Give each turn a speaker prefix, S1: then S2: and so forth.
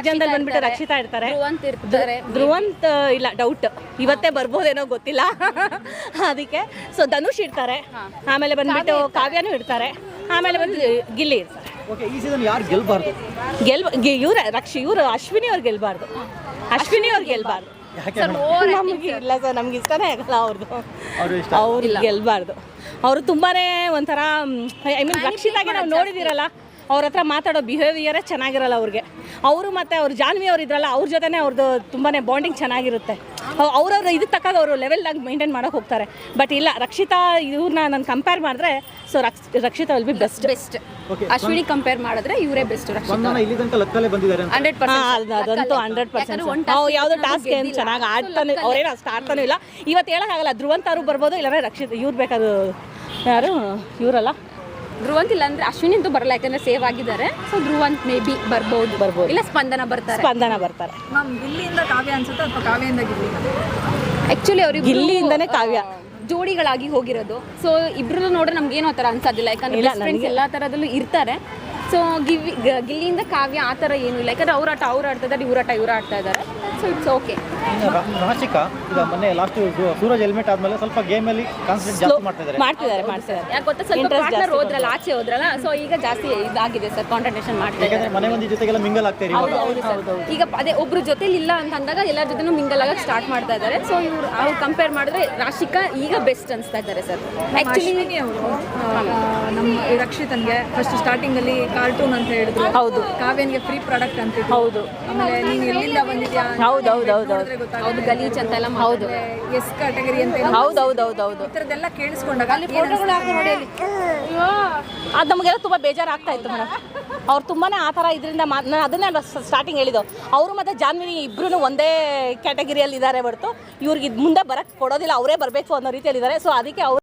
S1: ಜನದಲ್ಲಿ ಬಂದ್ಬಿಟ್ಟು ರಕ್ಷಿತಾ ಇರ್ತಾರೆ,
S2: ಧ್ರುವಂತ್ ಇರ್ತಾರೆ.
S1: ಧ್ರುವಂತ್ ಇಲ್ಲ ಡೌಟ್, ಇವತ್ತೇ ಬರ್ಬೋದೇನೋ ಗೊತ್ತಿಲ್ಲ ಅದಕ್ಕೆ. ಸೊ ಧನುಷ್ ಇರ್ತಾರೆ, ಆಮೇಲೆ ಬಂದ್ಬಿಟ್ಟು ಕಾವ್ಯನೂ ಇರ್ತಾರೆ, ಆಮೇಲೆ ಬಂದು ಗಿಲ್ಲಿ ಇರ್ತಾರೆ.
S3: ಓಕೆ, ಈ ಸೀಸನ್ ಯಾರು ಗೆಲ್ಬಾರ್ದು?
S1: ಇವರು ಅಶ್ವಿನಿ ಅವ್ರು ಗೆಲ್ಬಾರ್ದು, ಅಶ್ವಿನಿ ಅವ್ರು ಗೆಲ್ಬಾರ್ದು. ನಮಗೆ ಇಲ್ಲ ಸರ್, ನಮ್ಗೆ ಇಷ್ಟನೇ ಆಗಲ್ಲ ಅವ್ರು ಗೆಲ್ಬಾರ್ದು. ಅವರು ತುಂಬಾನೇ ಒಂಥರ ಐ ಮೀನ್ ರಕ್ಷಿತಾಗೆ ನಾವು ನೋಡಿದಿರಲ್ಲ, ಅವ್ರ ಹತ್ರ ಮಾತಾಡೋ ಬಿಹೇವಿಯರೇ ಚೆನ್ನಾಗಿರಲ್ಲ ಅವ್ರಿಗೆ. ಅವರು ಮತ್ತು ಅವ್ರು ಜಾನ್ವಿ ಅವ್ರು ಇದ್ರಲ್ಲ, ಅವ್ರ ಜೊತೆನೇ ಅವ್ರದ್ದು ತುಂಬಾ ಬಾಂಡಿಂಗ್ ಚೆನ್ನಾಗಿರುತ್ತೆ. ಅವ್ರವ್ರ ಇದಕ್ಕೆ ತಕ್ಕಾಗ ಅವರು ಲೆವೆಲ್ದಾಗಿ ಮೇಂಟೈನ್ ಮಾಡೋಕೆ ಹೋಗ್ತಾರೆ. ಬಟ್ ಇಲ್ಲ, ರಕ್ಷಿತಾ ಇವ್ರನ್ನ ನಾನು ಕಂಪೇರ್ ಮಾಡಿದ್ರೆ so Rakshita will be best.
S2: Ashwini compare ಮಾಡಿದ್ರೆ ಇವರೇ ಬೆಸ್ಟ್.
S1: ಅದಂತೂ 100%. ಯಾವುದೋ ಟಾಸ್ಕ್ ಏನು ಚೆನ್ನಾಗಿ ಆಡ್ತಾನೆ, ಅವ್ರೇನು ಅಷ್ಟು ಆಡ್ತಾನೂ ಇಲ್ಲ. ಇವತ್ತು ಹೇಳೋಕ್ಕಾಗಲ್ಲ, ಧ್ರುವಂತ್ ಅವರು ಬರ್ಬೋದು, ಇಲ್ಲಾಂದ್ರೆ ರಕ್ಷಿತ ಇವ್ರು ಬೇಕಾದ್ರು ಯಾರು ಇವರಲ್ಲ
S2: ಧ್ರುವಂತ್. ಇಲ್ಲ ಅಂದ್ರೆ ಅಶ್ವಿನಿ ಅಂತೂ ಬರಲ್ಲ, ಯಾಕಂದ್ರೆ ಸೇವ್ ಆಗಿದ್ದಾರೆ. ಸೊ ಧ್ರುವಂತ್ ಮೇ ಬಿ ಬರ್ಬೋದು, ಇಲ್ಲ ಸ್ಪಂದನ ಬರ್ತಾರೆ.
S4: ಮ್ಯಾಮ್ ಗಿಲ್ಲಿಯಿಂದ ಕಾವ್ಯ ಅನ್ಸುತ್ತೆ ಅಥವಾ ಕಾವ್ಯದಿಂದ ಗಿಲ್ಲಿ?
S2: ಆ್ಯಕ್ಚುಲಿ ಅವ್ರಿಗೆ
S1: ಗಿಲ್ಲಿಯಿಂದನೇ ಕಾವ್ಯ
S2: ಜೋಡಿಗಳಾಗಿ ಹೋಗಿರೋದು. ಸೊ ಇಬ್ರು ನೋಡ್ರೆ ನಮ್ಗೇನು ಆ ಥರ ಅನ್ಸೋದಿಲ್ಲ, ಯಾಕಂದ್ರೆ ಫ್ರೆಂಡ್ಸ್ ಎಲ್ಲ ಥರದಲ್ಲೂ ಇರ್ತಾರೆ. ಸೊ ಗಿಲ್ಲಿಯಿಂದ ಕಾವ್ಯ ಆ ಥರ ಏನೂ ಇಲ್ಲ, ಯಾಕಂದ್ರೆ ಅವ್ರು ಆಡ್ತಾ ಇದ್ದಾರೆ, ಇವ್ರು ಆಡ್ತಾ ಇದ್ದಾರೆ. So it's okay.
S3: ರಾಶಿಕಾ ಈಗ ಮೊನ್ನೆ ಲಾಸ್ಟ್ ಸೂರಜ್ ಹೆಲ್ಮೆಟ್ ಆದ್ಮೇಲೆ ಸ್ವಲ್ಪ ಗೇಮಲ್ಲಿ ಕಾನ್ಸಂಟ್ರೇಟ್ ಜಾಸ್ತಿ
S1: ಮಾಡ್ತಿದ್ದಾರೆ.
S2: ಯಾಕೆ ಗೊತ್ತಾ, ಸ್ವಲ್ಪ ಪಾರ್ಟ್ನರ್ ಹೋದ್ರಲ್ಲ, ಆಚೆ ಹೋದ್ರಲ್ಲ, ಸೊ ಈಗ ಜಾಸ್ತಿ ಇದಾಗಿದೆ ಸರ್, ಕಾನ್ಸಂಟ್ರೇಷನ್ ಮಾಡ್ತಾ ಇದ್ದಾರೆ.
S3: ಮನೆ ಮಂದಿ ಜೊತೆಗೆಲ್ಲ ಮಿಂಗಲ್ ಆಗ್ತಾ
S2: ಹೌದು ಸರ್. ಈಗ ಅದೇ ಒಬ್ರು ಜೊತೆಲಿ ಇಲ್ಲ ಅಂತ ಅಂದಾಗ ಎಲ್ಲರ ಜೊತೆನೂ ಮಿಂಗಲ್ ಆಗಕ್ಕೆ ಸ್ಟಾರ್ಟ್ ಮಾಡ್ತಾ ಇದ್ದಾರೆ. ಸೊ ಅವ್ರು ಕಂಪೇರ್ ಮಾಡಿದ್ರೆ ರಾಶಿಕಾ ಈಗ ಬೆಸ್ಟ್ ಅನಿಸ್ತಾ ಇದ್ದಾರೆ ಸರ್.
S4: ಆ್ಯಕ್ಚುಲಿ ಅವರು ನಮ್ಮ ರಕ್ಷಿತನ್ಗೆ ಫಸ್ಟ್ ಸ್ಟಾರ್ಟಿಂಗಲ್ಲಿ ಕಾರ್ಟೂನ್ ಅಂತ ಹೇಳಿದ್ರು.
S1: ಹೌದು.
S4: ಕಾವ್ಯನ್ಗೆ ಫ್ರೀ ಪ್ರಾಡಕ್ಟ್ ಅಂತ.
S1: ಹೌದು.
S4: ಆಮೇಲೆ ನೀನು ಎಲ್ಲಿಂದ ಬಂದಿದ್ಯಾ,
S2: ಹೌದು ಗಲೀಜ್ ಅಂತೆಲ್ಲ. ಹೌದು,
S4: ಎಸ್ ಕ್ಯಾಟಗರಿ ಅಂತ
S1: ಹೌದು
S4: ಈ ಥರದ್ದೆಲ್ಲ ಕೇಳಿಸ್ಕೊಂಡಾಗ
S1: ಅಲ್ಲಿ ಫೋಟೋಗಳು ಹಾಕಿ ನೋಡಿ. ಅದು ನಮಗೆಲ್ಲ ತುಂಬ ಬೇಜಾರಾಗ್ತಾ ಇತ್ತು ಮೇಡಮ್. ಅವ್ರು ತುಂಬಾ ಆ ಥರ ಇದರಿಂದ ನಾನು ಅದನ್ನೇ ಸ್ಟಾರ್ಟಿಂಗ್ ಹೇಳಿದ್ದು. ಅವರು ಮತ್ತು ಜಾನ್ವಿ ಇಬ್ಬರೂ ಒಂದೇ ಕ್ಯಾಟಗರಿಯಲ್ಲಿ ಇದ್ದಾರೆ ಹೊರತು ಇವ್ರಿಗೆ ಮುಂದೆ ಬರೋಕ್ಕೆ ಕೊಡೋದಿಲ್ಲ, ಅವರೇ ಬರಬೇಕು ಅನ್ನೋ ರೀತಿಯಲ್ಲಿದ್ದಾರೆ. ಸೊ ಅದಕ್ಕೆ ಅವ್ರು